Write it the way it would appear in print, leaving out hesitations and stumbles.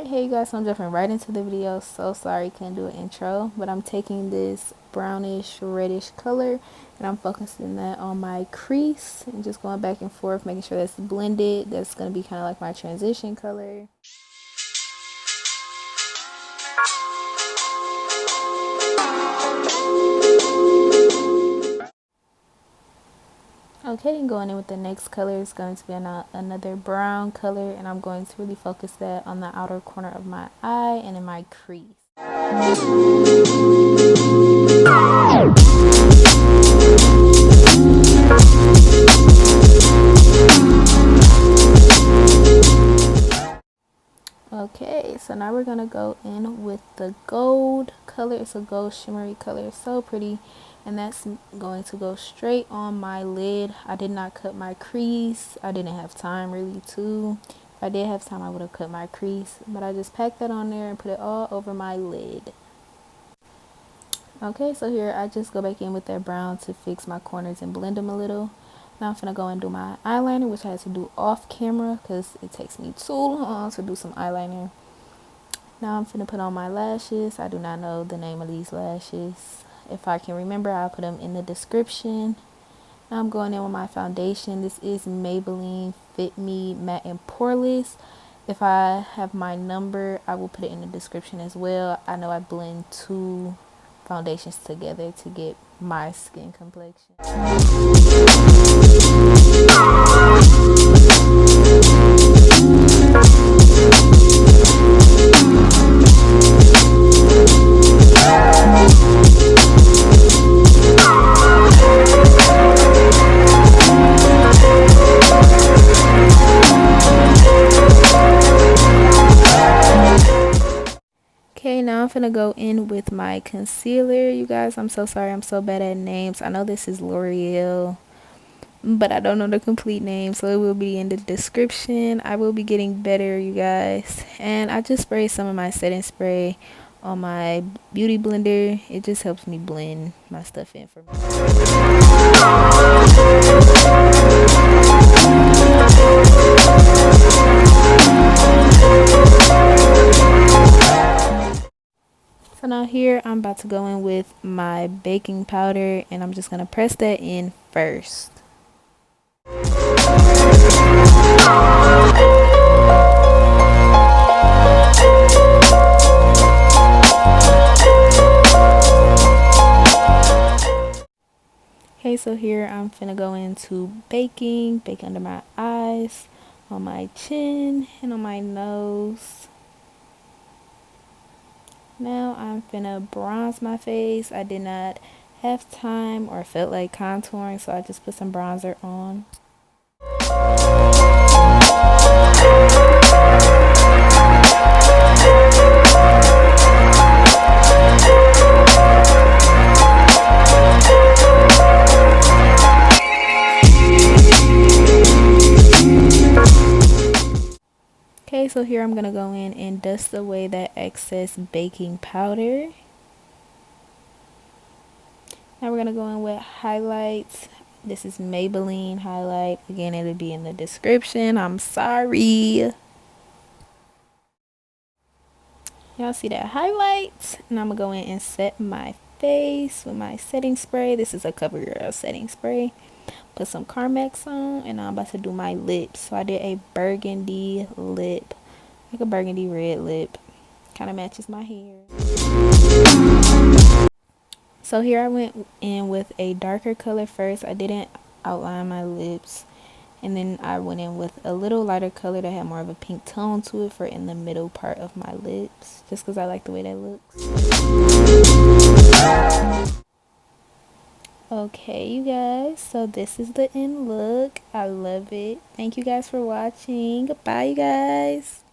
Alright, hey you guys, so I'm jumping right into the video. So sorry couldn't do an intro, but I'm taking this brownish reddish color and I'm focusing that on my crease and just going back and forth, making sure that's blended. That's going to be kind of like my transition color. Okay, and going in with the next color is going to be another brown color, and I'm going to really focus that on the outer corner of my eye and in my crease. Okay, so now we're gonna go in with the gold color. It's a gold shimmery color, so pretty, and that's going to go straight on my lid. I did not cut my crease. I didn't have time really to. If I did have time, I would have cut my crease, but I just packed that on there and put it all over my lid. Okay, so here I just go back in with that brown to fix my corners and blend them a little. Now I'm gonna go and do my eyeliner, which I had to do off camera because it takes me too long to do some eyeliner. Now I'm finna put on my lashes. I do not know the name of these lashes. If I can remember, I'll put them in the description. Now I'm going in with my foundation. This is Maybelline Fit Me Matte and Poreless. If I have my number, I will put it in the description as well. I know I blend two foundations together to get my skin complexion. Okay, now I'm gonna go in with my concealer. You guys, I'm so sorry, I'm so bad at names. I know this is L'Oreal, but I don't know the complete name, so it will be in the description. I will be getting better, you guys. And I just sprayed some of my setting spray on my beauty blender. It just helps me blend my stuff in for me. So now here I'm about to go in with my baking powder, and I'm just going to press that in first. Okay, so here I'm finna go into bake under my eyes, on my chin, and on my nose. Now I'm finna bronze my face. I did not have time or felt like contouring, so I just put some bronzer on. Okay, so here I'm gonna go in and dust away that excess baking powder. Now we're gonna go in with highlights. This is Maybelline highlight. Again, it'll be in the description. I'm sorry. Y'all see that highlight? And I'm gonna go in and set my face with my setting spray. This is a CoverGirl setting spray. Put some Carmex on, and I'm about to do my lips. So I did a burgundy lip, like a burgundy red lip. Kind of matches my hair. So here I went in with a darker color first. I didn't outline my lips, and then I went in with a little lighter color that had more of a pink tone to it for in the middle part of my lips, just because I like the way that looks. Okay, you guys, so this is the end look. I love it. Thank you guys for watching. Bye, you guys.